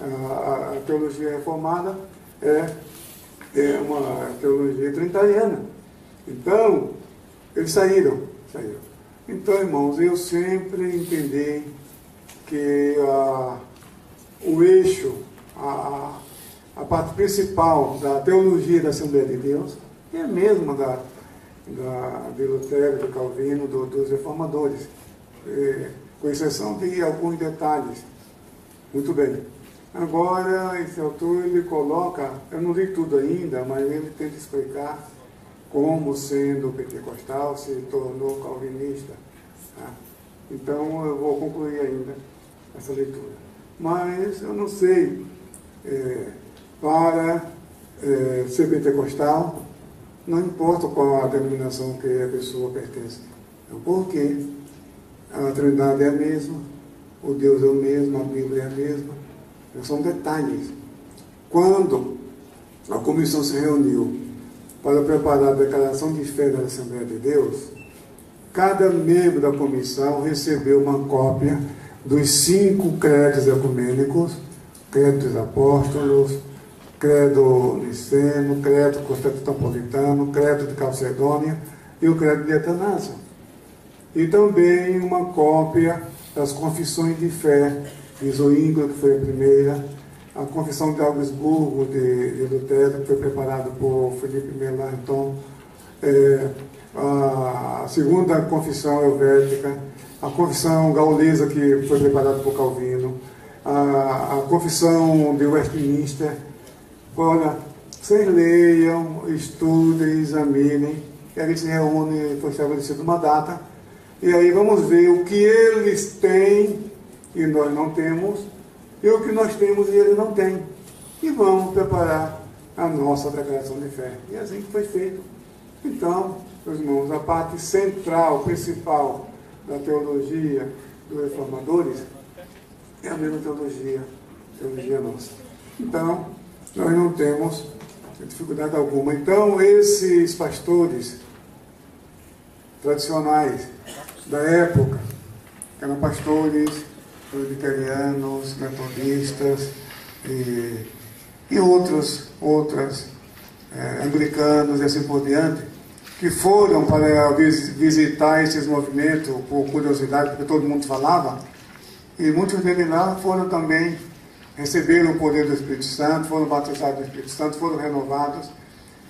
[SPEAKER 1] a teologia reformada é uma teologia trinitariana. Então, eles saíram. Então, irmãos, eu sempre entendi que o eixo, a parte principal da teologia da Assembleia de Deus é a mesma de Lutero, do Calvino, dos reformadores, com exceção de alguns detalhes. Muito bem. Agora, esse autor, ele coloca, eu não li tudo ainda, mas ele tenta explicar como, sendo pentecostal, se tornou calvinista. Tá? Então, eu vou concluir ainda essa leitura. Mas, eu não sei, para ser pentecostal, não importa qual a denominação que a pessoa pertence. Porque a Trindade é a mesma, o Deus é o mesmo, a Bíblia é a mesma. São detalhes. Quando a comissão se reuniu para preparar a declaração de fé da Assembleia de Deus, cada membro da comissão recebeu uma cópia dos 5 credos ecumênicos, credo dos apóstolos, credo niceno, credo constantinopolitano, credo de Calcedônia e o credo de Atanásio. E também uma cópia das confissões de fé de Zwinglio, que foi a primeira, a confissão de Augsburgo de Lutero, que foi preparada por Felipe Melanchthon, a segunda confissão helvética, a confissão gaulesa, que foi preparada por Calvino, a confissão de Westminster. Olha, vocês leiam, estudem, examinem, e a gente se reúne, foi estabelecida uma data, e aí vamos ver o que eles têm e nós não temos, e o que nós temos e eles não têm. E vamos preparar a nossa declaração de fé. E assim que foi feito. Então, meus irmãos, a parte central, principal da teologia dos reformadores é a mesma teologia nossa. Então, nós não temos dificuldade alguma. Então, esses pastores tradicionais da época, que eram pastores presbiterianos, metodistas e outras anglicanos e assim por diante, que foram para visitar esses movimentos por curiosidade, porque todo mundo falava, e muitos deles lá foram também, receberam o poder do Espírito Santo, foram batizados do Espírito Santo, foram renovados,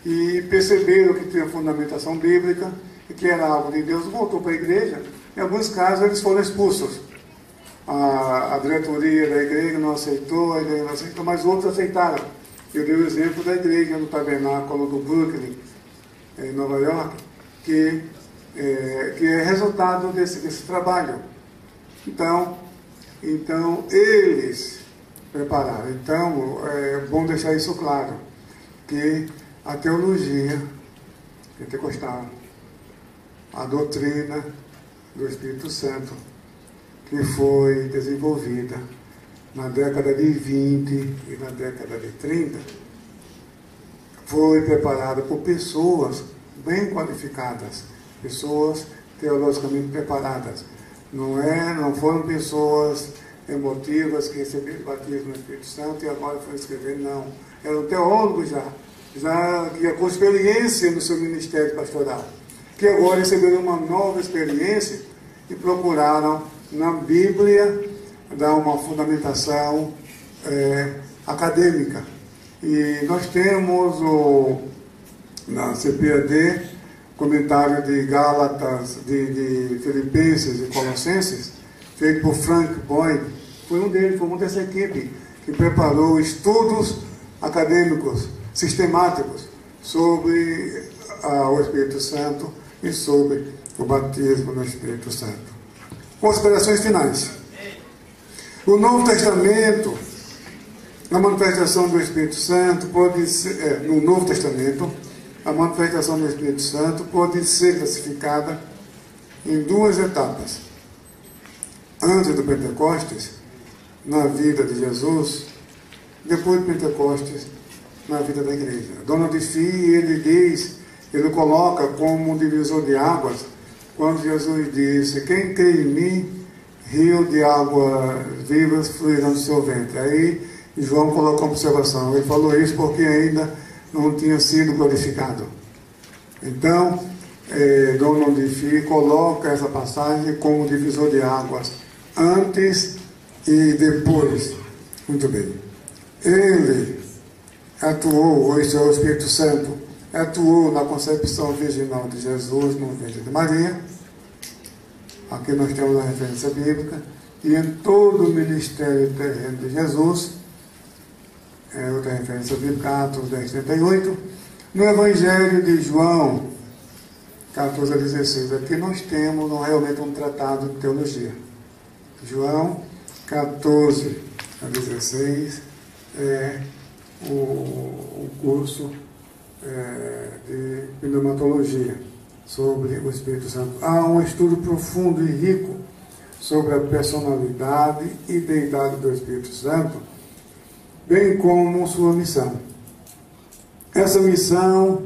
[SPEAKER 1] e perceberam que tinha fundamentação bíblica, e que era algo de Deus, voltou para a igreja. Em alguns casos eles foram expulsos. A diretoria da igreja não aceitou, a igreja não aceitou, mas outros aceitaram. Eu dei o exemplo da igreja no tabernáculo do Brooklyn, em Nova York, que é resultado desse trabalho. Então, eles prepararam. Então, é bom deixar isso claro, que a teologia pentecostal, a doutrina do Espírito Santo, que foi desenvolvida na década de 20 e na década de 30, foi preparada por pessoas bem qualificadas, pessoas teologicamente preparadas. Não foram pessoas emotivas que receberam o batismo no Espírito Santo e agora foram escrever, não. Eram teólogos já com experiência no seu ministério pastoral, que agora receberam uma nova experiência e procuraram na Bíblia dar uma fundamentação acadêmica. E nós temos na CPAD comentário de Gálatas, de Filipenses e Colossenses, feito por Frank Boyd. Foi uma dessa equipe que preparou estudos acadêmicos, sistemáticos, sobre o Espírito Santo e sobre o batismo no Espírito Santo. Considerações finais. O Novo Testamento, a manifestação do Espírito Santo pode ser, no Novo Testamento, a manifestação do Espírito Santo pode ser classificada em 2 etapas. Antes do Pentecostes, na vida de Jesus, depois do Pentecostes, na vida da igreja. Donald Fee, ele coloca como um divisor de águas, quando Jesus disse: quem crê em mim, rio de águas vivas fluirão do seu ventre. Aí João colocou uma observação, ele falou isso porque ainda não tinha sido glorificado. Então, Donald Fee coloca essa passagem como divisor de águas, antes E depois, muito bem, ele atuou, o Espírito Santo atuou na concepção virginal de Jesus no ventre de Maria. Aqui nós temos a referência bíblica. E em todo o ministério terreno de Jesus, outra referência bíblica, Atos 10:38, no Evangelho de João 14:16, aqui nós temos realmente um tratado de teologia. João 14:16 é o curso de pneumatologia sobre o Espírito Santo. Há um estudo profundo e rico sobre a personalidade e deidade do Espírito Santo, bem como sua missão. Essa missão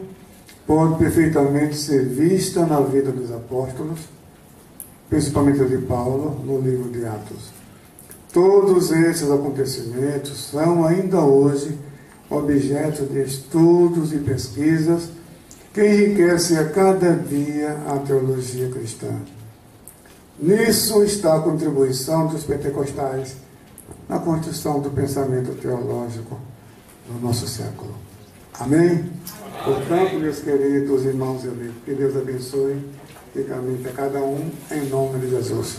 [SPEAKER 1] pode perfeitamente ser vista na vida dos apóstolos, principalmente a de Paulo, no livro de Atos. Todos esses acontecimentos são ainda hoje objeto de estudos e pesquisas que enriquecem a cada dia a teologia cristã. Nisso está a contribuição dos pentecostais na construção do pensamento teológico no nosso século. Amém? Portanto, meus queridos irmãos e amigos, que Deus abençoe e caminhe a cada um em nome de Jesus.